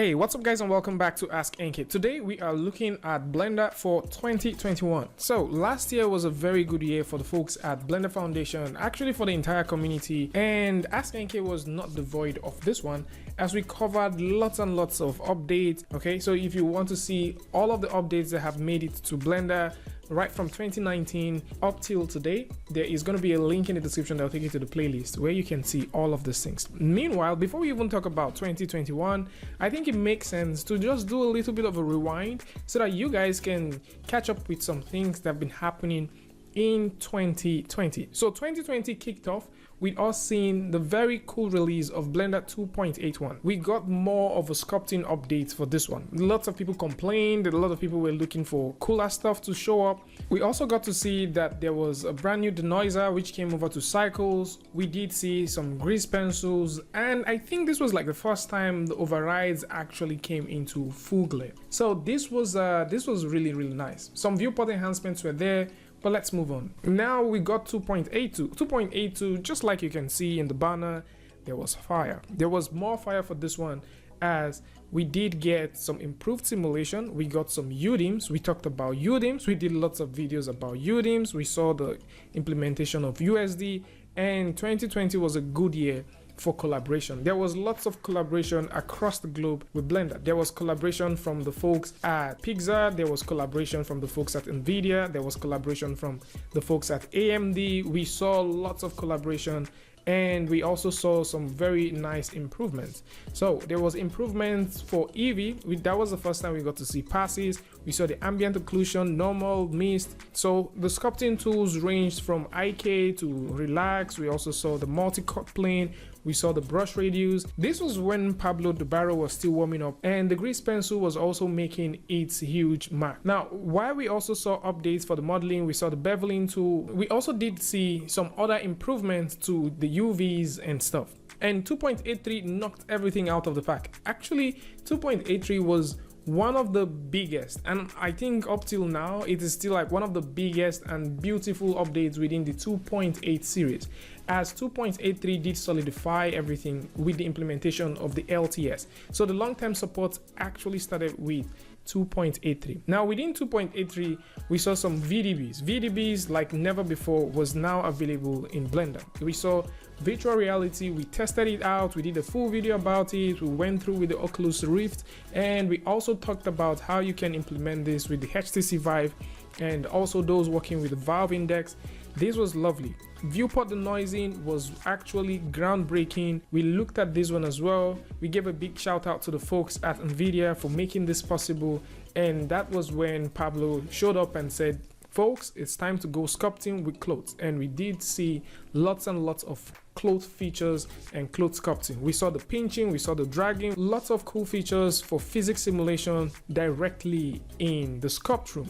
Hey, what's up guys, and welcome back to askNK. Today we are looking at Blender for 2021. So last year was a very good year for the folks at Blender Foundation, actually for the entire community, and askNK was not devoid of this one as we covered lots and lots of updates. Okay, so if you want to see all of the updates that have made it to Blender right from 2019 up till today, there is going to be a link in the description that will take you to the playlist where you can see all of these things. Meanwhile, before we even talk about 2021, I think it makes sense to just do a little bit of a rewind so that you guys can catch up with some things that have been happening in 2020. So 2020 kicked off with us seeing the very cool release of Blender 2.81. We got more of a sculpting update for this one. Lots of people complained, a lot of people were looking for cooler stuff to show up. We also got to see that there was a brand new denoiser which came over to cycles. We did see some grease pencils, and I think this was like the first time the overrides actually came into full glare. So this was really nice. Some viewport enhancements were there. But let's move on. Now we got 2.82. 2.82, just like you can see in the banner, there was fire. There was more fire for this one as we did get some improved simulation. We got some UDIMs. We talked about UDIMs. We did lots of videos about UDIMs. We saw the implementation of USD, and 2020 was a good year for collaboration. There was lots of collaboration across the globe with Blender. There was collaboration from the folks at Pixar, there was collaboration from the folks at Nvidia, there was collaboration from the folks at AMD. We saw lots of collaboration, and we also saw some very nice improvements. So there was improvements for Eevee. That was the first time we got to see passes. We saw the ambient occlusion, normal, mist. So the sculpting tools ranged from IK to relax. We also saw the multi-cut plane. We saw the brush radius. This was when Pablo the barrel was still warming up, and the grease pencil was also making its huge mark. Now, while we also saw updates for the modeling, we saw the beveling tool. We also did see some other improvements to the UVs and stuff. And 2.83 knocked everything out of the park. Actually, 2.83 was one of the biggest, and I think up till now it is still like one of the biggest and beautiful updates within the 2.8 series, as 2.83 did solidify everything with the implementation of the LTS. So the long-term support actually started with 2.83. Now within 2.83 we saw some VDBs like never before was now available in Blender. We saw virtual reality, we tested it out, we did a full video about it, we went through with the Oculus Rift, and we also talked about how you can implement this with the HTC Vive and also those working with the Valve Index. This was lovely. Viewport denoising was actually groundbreaking. We looked at this one as well. We gave a big shout out to the folks at Nvidia for making this possible, and that was when Pablo showed up and said, folks, it's time to go sculpting with clothes. And we did see lots and lots of cloth features and cloth sculpting. We saw the pinching, we saw the dragging, lots of cool features for physics simulation directly in the sculpt room.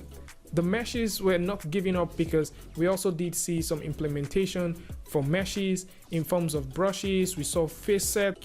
The meshes were not giving up because we also did see some implementation for meshes in forms of brushes. We saw face set,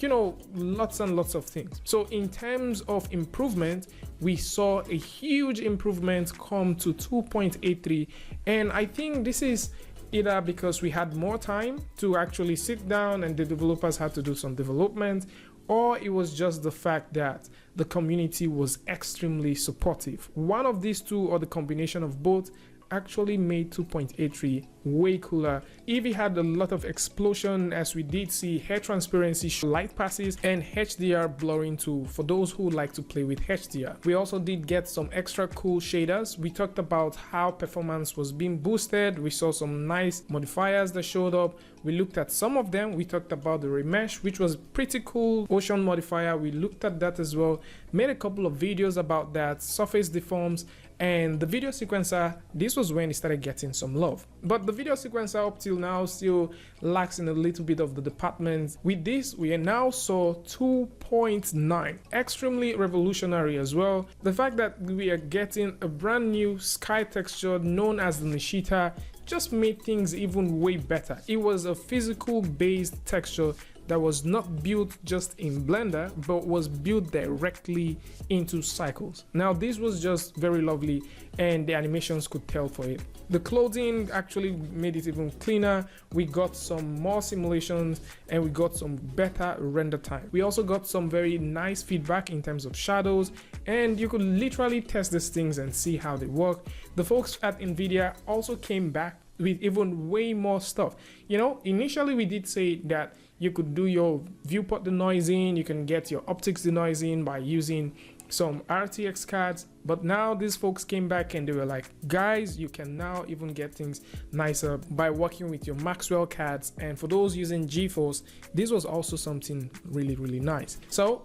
lots and lots of things. So in terms of improvement, we saw a huge improvement come to 2.83, and I think this is either because we had more time to actually sit down and the developers had to do some development, or it was just the fact that the community was extremely supportive. One of these two, or the combination of both, actually made 2.83 way cooler. Eevee had a lot of explosion, as we did see hair transparency, light passes, and HDR blurring too for those who like to play with HDR. We also did get some extra cool shaders. We talked about how performance was being boosted. We saw some nice modifiers that showed up. We looked at some of them. We talked about the remesh, which was pretty cool. Ocean modifier, we looked at that as well. Made a couple of videos about that. Surface deforms, and the video sequencer, this was when it started getting some love. But the video sequencer up till now still lacks in a little bit of the department. With this, we now saw 2.9, extremely revolutionary as well. The fact that we are getting a brand new sky texture known as the Nishita just made things even way better. It was a physical based texture that was not built just in Blender, but was built directly into Cycles. Now this was just very lovely, and the animations could tell for it. The clothing actually made it even cleaner. We got some more simulations, and we got some better render time. We also got some very nice feedback in terms of shadows, and you could literally test these things and see how they work. The folks at NVIDIA also came back with even way more stuff. You know, initially we did say that you could do your viewport denoising, you can get your optics denoising by using some RTX cards, but now these folks came back and they were like, guys, you can now even get things nicer by working with your Maxwell cards. And for those using GeForce, this was also something really nice. So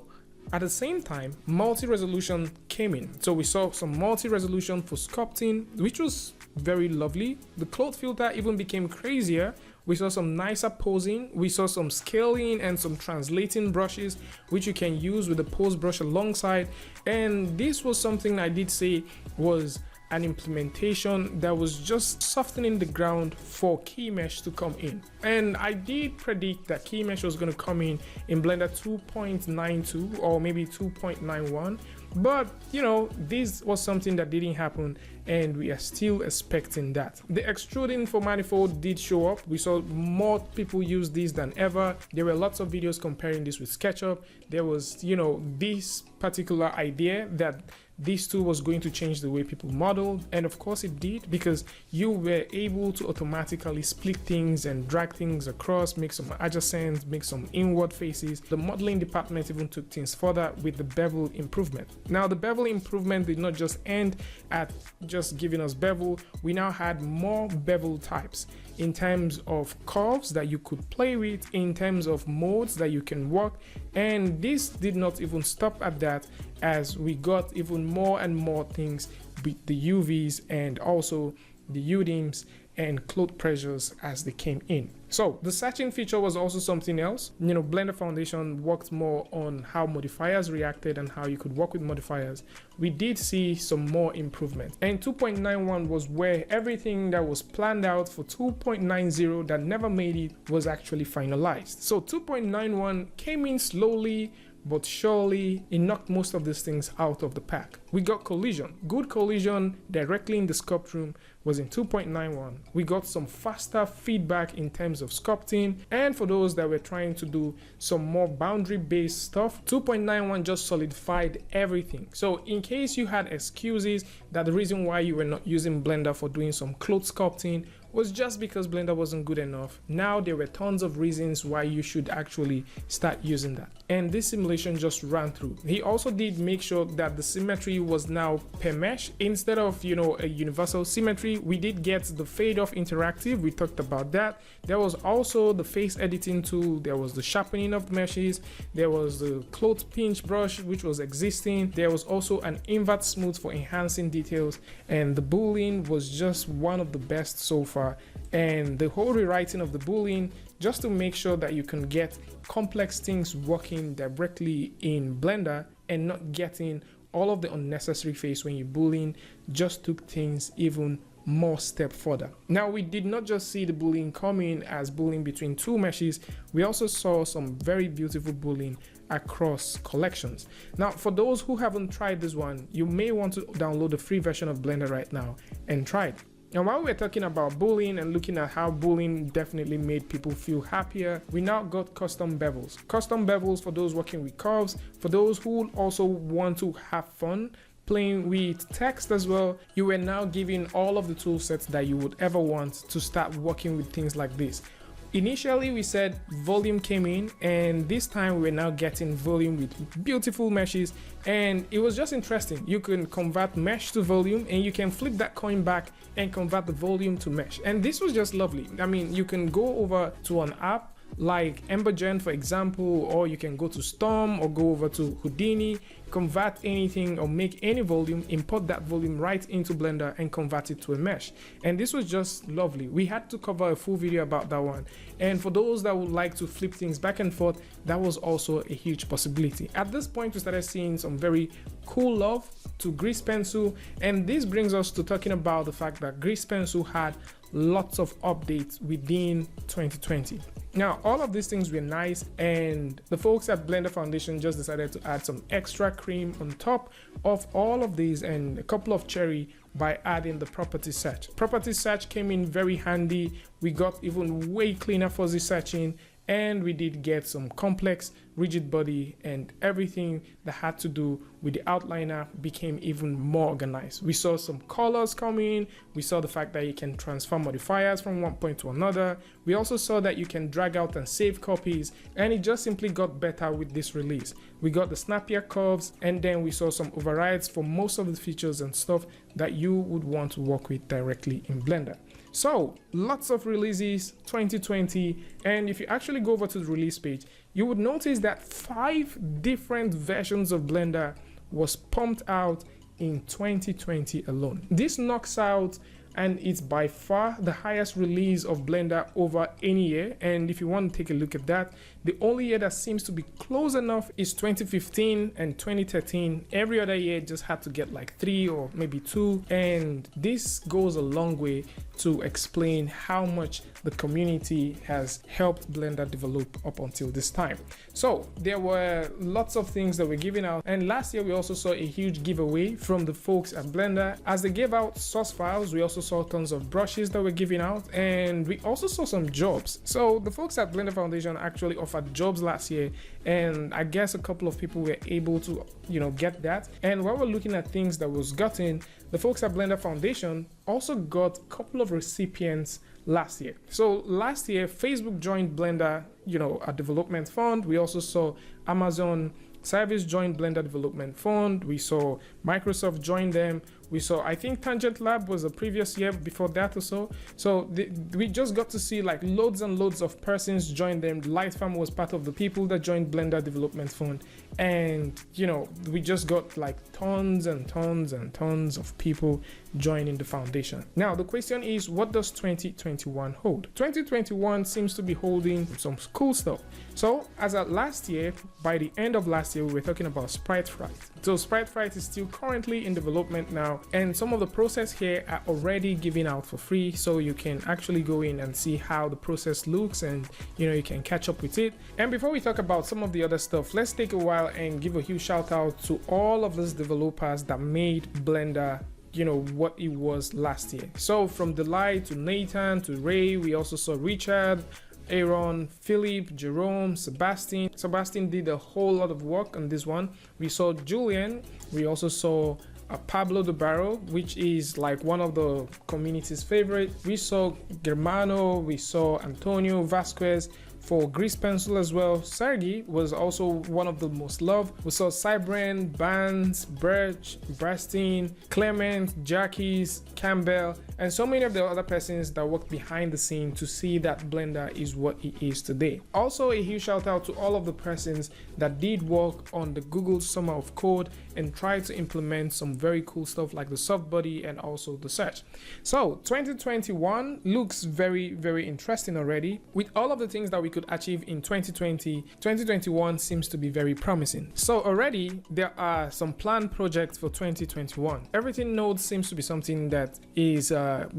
at the same time, multi-resolution came in. So we saw some multi-resolution for sculpting, which was very lovely. The cloth filter even became crazier. We saw some nicer posing. We saw some scaling and some translating brushes, which you can use with the pose brush alongside. And this was something I did say was an implementation that was just softening the ground for key mesh to come in. And I did predict that key mesh was going to come in Blender 2.92 or maybe 2.91. But you know, this was something that didn't happen, and we are still expecting that. The extruding for manifold did show up. We saw more people use this than ever. There were lots of videos comparing this with SketchUp. There was, you know, this particular idea that this tool was going to change the way people modeled, and of course it did, because you were able to automatically split things and drag things across, make some adjacent, make some inward faces. The modeling department even took things further with the bevel improvement. Now the bevel improvement did not just end at just giving us bevel. We now had more bevel types in terms of curves that you could play with, in terms of modes that you can work. And this did not even stop at that, as we got even more and more things with the UVs and also the UDIMs and cloth pressures as they came in. So the searching feature was also something else. You know, Blender Foundation worked more on how modifiers reacted and how you could work with modifiers. We did see some more improvement, and 2.91 was where everything that was planned out for 2.90 that never made it was actually finalized. So 2.91 came in slowly but surely. It knocked most of these things out of the pack. We got collision. Good collision directly in the sculpt room was in 2.91. We got some faster feedback in terms of sculpting, and for those that were trying to do some more boundary based stuff, 2.91 just solidified everything. So in case you had excuses that the reason why you were not using Blender for doing some cloth sculpting was just because Blender wasn't good enough, now there were tons of reasons why you should actually start using that. And this simulation just ran through. He also did make sure that the symmetry was now per mesh instead of, you know, a universal symmetry. We did get the fade off interactive. We talked about that. There was also the face editing tool. There was the sharpening of the meshes. There was the cloth pinch brush, which was existing. There was also an invert smooth for enhancing details, and the boolean was just one of the best so far. And the whole rewriting of the boolean just to make sure that you can get complex things working directly in Blender and not getting all of the unnecessary face when you boolean, just took things even more step further. Now we did not just see the boolean coming as boolean between two meshes, we also saw some very beautiful boolean across collections. Now for those who haven't tried this one, you may want to download the free version of Blender right now and try it. And while we're talking about boolean and looking at how boolean definitely made people feel happier, we now got custom bevels. Custom bevels for those working with curves, for those who also want to have fun playing with text as well. You were now given all of the tool sets that you would ever want to start working with things like this. Initially we said volume came in, and this time we're now getting volume with beautiful meshes, and it was just interesting. You can convert mesh to volume, and you can flip that coin back and convert the volume to mesh, and this was just lovely. I mean, you can go over to an app like Embergen, for example, or you can go to Storm or go over to Houdini, convert anything or make any volume, import that volume right into Blender and convert it to a mesh. And this was just lovely. We had to cover a full video about that one. And for those that would like to flip things back and forth, that was also a huge possibility. At this point, we started seeing some very cool love to Grease Pencil, and this brings us to talking about the fact that Grease Pencil had lots of updates within 2020. Now, all of these things were nice, and the folks at Blender Foundation just decided to add some extra cream on top of all of these and a couple of cherry by adding the property search. Property search came in very handy. We got even way cleaner fuzzy searching, and we did get some complex rigid body, and everything that had to do with the outliner became even more organized. We saw some colors coming. We saw the fact that you can transfer modifiers from one point to another. We also saw that you can drag out and save copies, and it just simply got better with this release. We got the snappier curves, and then we saw some overrides for most of the features and stuff that you would want to work with directly in Blender. So lots of releases 2020, and if you actually go over to the release page, you would notice that 5 different versions of Blender was pumped out in 2020 alone. This knocks out, and it's by far the highest release of Blender over any year. And if you want to take a look at that, the only year that seems to be close enough is 2015 and 2013. Every other year just had to get like 3 or maybe 2, and this goes a long way to explain how much the community has helped Blender develop up until this time. So there were lots of things that were given out, and last year we also saw a huge giveaway from the folks at Blender. As they gave out source files, we also saw tons of brushes that were given out, and we also saw some jobs. So the folks at Blender Foundation actually offered jobs last year, and I guess a couple of people were able to, get that. And while we're looking at things that was gotten, the folks at Blender Foundation also got a couple of recipients last year. So last year, Facebook joined Blender, a development fund. We also saw Amazon Service joined Blender Development Fund. We saw Microsoft join them. We saw, I think Tangent Lab was a previous year before that or so. So we just got to see like loads and loads of persons join them. Lightfarm was part of the people that joined Blender Development Fund. And, we just got like tons and tons and tons of people joining the foundation. Now, the question is, what does 2021 hold? 2021 seems to be holding some cool stuff. So as at last year, by the end of last year, we were talking about Sprite Fright. So Sprite Fright is still currently in development now, and some of the process here are already given out for free, so you can actually go in and see how the process looks, and you can catch up with it. And before we talk about some of the other stuff, let's take a while and give a huge shout out to all of those developers that made Blender what it was last year. So from Delight to Nathan to Ray, we also saw Richard, Aaron, Philip, Jerome, Sebastian. Sebastian did a whole lot of work on this one. We saw Julian. We also saw Pablo de Barro, which is like one of the community's favorite. We saw Germano. We saw Antonio Vasquez for Grease Pencil as well. Sergi was also one of the most loved. We saw Cybran, Barnes, Birch, Brastin, Clement, Jackies, Campbell, and so many of the other persons that worked behind the scene to see that Blender is what it is today. Also, a huge shout out to all of the persons that did work on the Google Summer of Code and tried to implement some very cool stuff like the soft body and also the search. So 2021 looks very, very interesting already. With all of the things that we could achieve in 2020, 2021 seems to be very promising. So already there are some planned projects for 2021. Everything Node seems to be something that is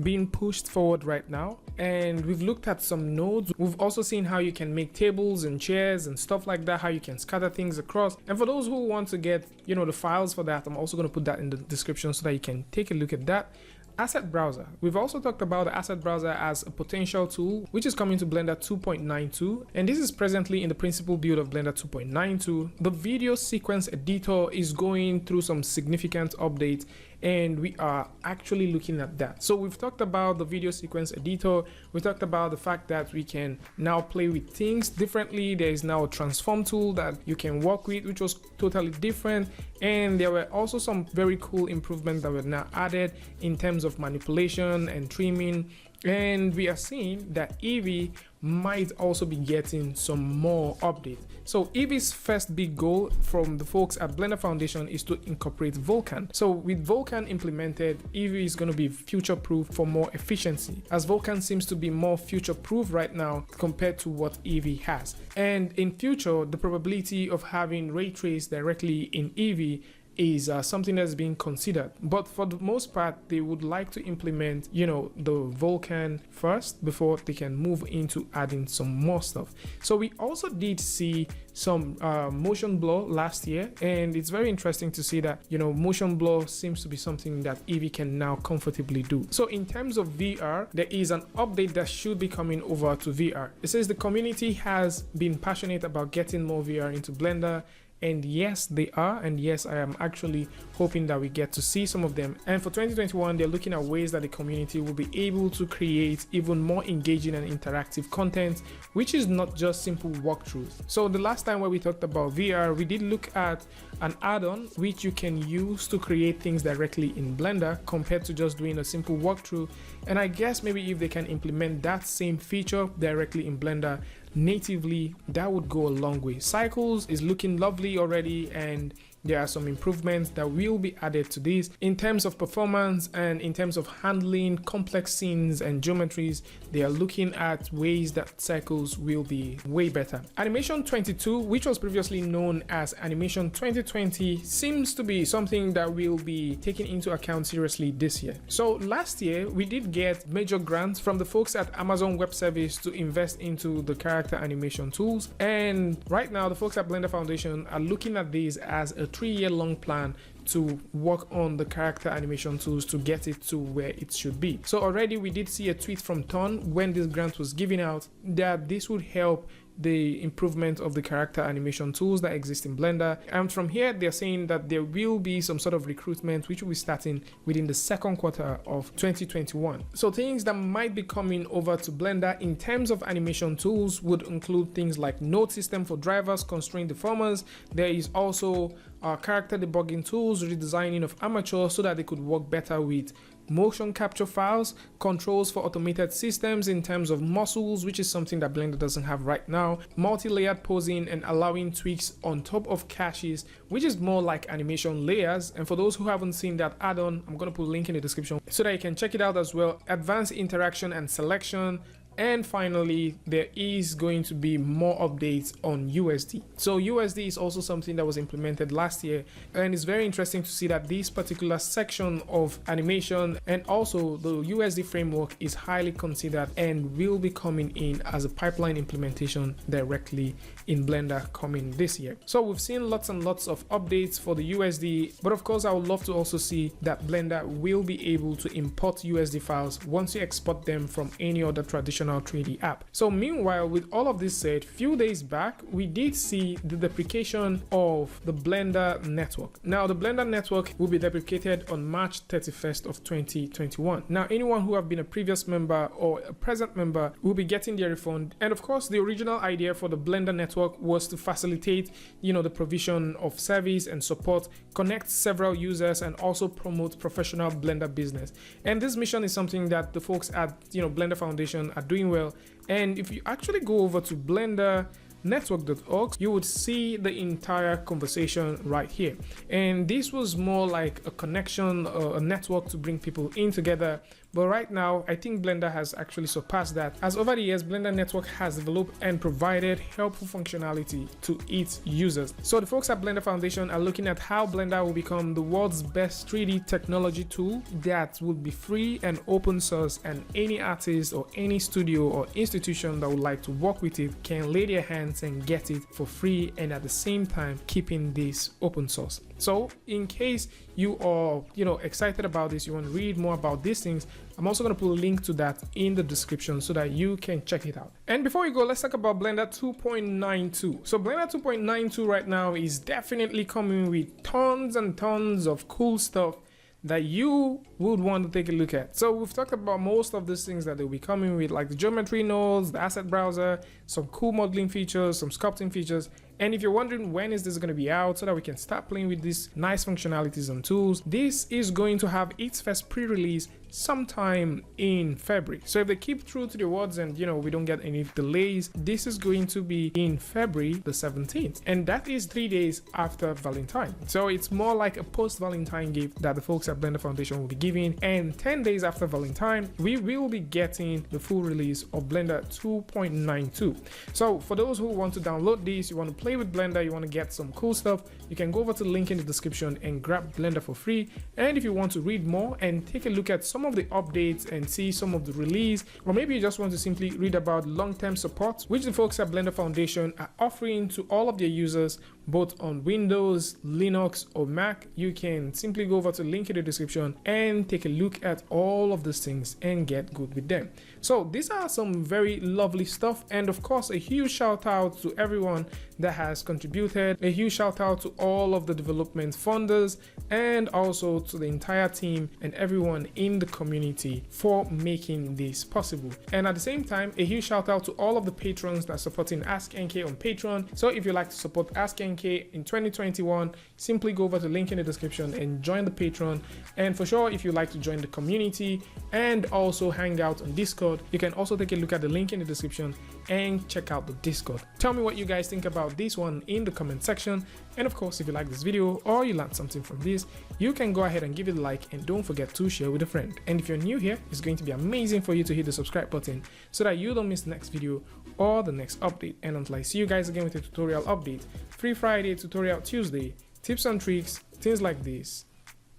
being pushed forward right now, and we've looked at some nodes. We've also seen how you can make tables and chairs and stuff like that, how you can scatter things across. And for those who want to get the files for that, I'm also going to put that in the description so that you can take a look at that. Asset Browser. We've also talked about the Asset Browser as a potential tool which is coming to Blender 2.92, and this is presently in the principal build of Blender 2.92. The video sequence editor is going through some significant updates, and we are actually looking at that. So we've talked about the video sequence editor. We talked about the fact that we can now play with things differently. There is now a transform tool that you can work with, which was totally different. And there were also some very cool improvements that were now added in terms of manipulation and trimming. And we are seeing that Eevee might also be getting some more updates. So Eevee's first big goal from the folks at Blender Foundation is to incorporate Vulkan. So with Vulkan implemented, Eevee is going to be future-proof for more efficiency, as Vulkan seems to be more future-proof right now compared to what Eevee has. And in future, the probability of having ray trace directly in Eevee is something that's being considered, but for the most part they would like to implement, you know, the Vulkan first before they can move into adding some more stuff. So we also did see some motion blur last year, and it's very interesting to see that, you know, motion blur seems to be something that Eevee can now comfortably do. So in terms of VR, there is an update that should be coming over to VR. It says the community has been passionate about getting more VR into Blender, and yes, they are, and yes, I am actually hoping that we get to see some of them. And for 2021, they're looking at ways that the community will be able to create even more engaging and interactive content, which is not just simple walkthroughs. So the last time where we talked about VR, we did look at an add-on which you can use to create things directly in Blender compared to just doing a simple walkthrough. And I guess maybe if they can implement that same feature directly in Blender natively, that would go a long way. Cycles is looking lovely already, and there are some improvements that will be added to this in terms of performance and in terms of handling complex scenes and geometries. They are looking at ways that cycles will be way better. Animation 22, which was previously known as Animation 2020, seems to be something that will be taken into account seriously this year. So last year we did get major grants from the folks at Amazon Web Service to invest into the character animation tools, and right now the folks at Blender Foundation are looking at this as a 3-year-long plan to work on the character animation tools to get it to where it should be. So already we did see a tweet from Ton when this grant was given out that this would help the improvement of the character animation tools that exist in Blender. And from here they're saying that there will be some sort of recruitment which will be starting within the second quarter of 2021. So things that might be coming over to Blender in terms of animation tools would include things like node system for drivers, constraint deformers. There is also character debugging tools, redesigning of armature so that they could work better with motion capture files, controls for automated systems in terms of muscles, which is something that Blender doesn't have right now, multi-layered posing and allowing tweaks on top of caches, which is more like animation layers. And for those who haven't seen that add-on, I'm going to put a link in the description so that you can check it out as well. Advanced interaction and selection. And finally, there is going to be more updates on USD. So USD is also something that was implemented last year, and it's very interesting to see that this particular section of animation and also the USD framework is highly considered and will be coming in as a pipeline implementation directly in Blender coming this year. So we've seen lots and lots of updates for the USD, but of course I would love to also see that Blender will be able to import USD files once you export them from any other traditional 3D app. So meanwhile, with all of this said, few days back we did see the deprecation of the Blender network. Now the Blender network will be deprecated on March 31st of 2021. Now anyone who have been a previous member or a present member will be getting their refund. And of course the original idea for the Blender network was to facilitate, you know, the provision of service and support, connect several users, and also promote professional Blender business. And this mission is something that the folks at, you know, Blender Foundation are doing well. And if you actually go over to blenderNetwork.org, you would see the entire conversation right here. And this was more like a connection, a network to bring people in together. But right now, I think Blender has actually surpassed that, as over the years, Blender Network has developed and provided helpful functionality to its users. So the folks at Blender Foundation are looking at how Blender will become the world's best 3D technology tool that will be free and open source, and any artist or any studio or institution that would like to work with it can lay their hands and get it for free, and at the same time keeping this open source. So in case you are, you know, excited about this, you want to read more about these things, I'm also going to put a link to that in the description so that you can check it out. And before we go, let's talk about Blender 2.92. So Blender 2.92 right now is definitely coming with tons and tons of cool stuff that you would want to take a look at. So we've talked about most of these things that they'll be coming with, like the geometry nodes, the asset browser, some cool modeling features, some sculpting features. And if you're wondering when is this going to be out so that we can start playing with these nice functionalities and tools, this is going to have its first pre-release sometime in February. So if they keep true to the words and we don't get any delays, this is going to be in February the 17th, and that is 3 days after Valentine. So it's more like a post-Valentine gift that the folks at Blender Foundation will be giving, and 10 days after Valentine we will be getting the full release of Blender 2.92. So for those who want to download this, you want to play with Blender, you want to get some cool stuff, you can go over to the link in the description and grab Blender for free. And if you want to read more and take a look at some of the updates and see some of the release, or maybe you just want to simply read about long-term support which the folks at Blender Foundation are offering to all of their users both on Windows, Linux or Mac, you can simply go over to the link in the description and take a look at all of these things and get good with them. So these are some very lovely stuff, and of course a huge shout out to everyone that has contributed, a huge shout out to all of the development funders, and also to the entire team and everyone in the community for making this possible. And at the same time, a huge shout out to all of the patrons that are supporting askNK on Patreon. So if you like to support askNK in 2021, simply go over to the link in the description and join the Patreon. And for sure, if you like to join the community and also hang out on Discord, you can also take a look at the link in the description and check out the Discord. Tell me what you guys think about this one in the comment section. And of course, if you like this video or you learned something from this, you can go ahead and give it a like, and don't forget to share with a friend. And if you're new here, it's going to be amazing for you to hit the subscribe button so that you don't miss the next video or the next update. And until I see you guys again with a tutorial update, Free Friday, Tutorial Tuesday, tips and tricks, things like this.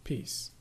Peace.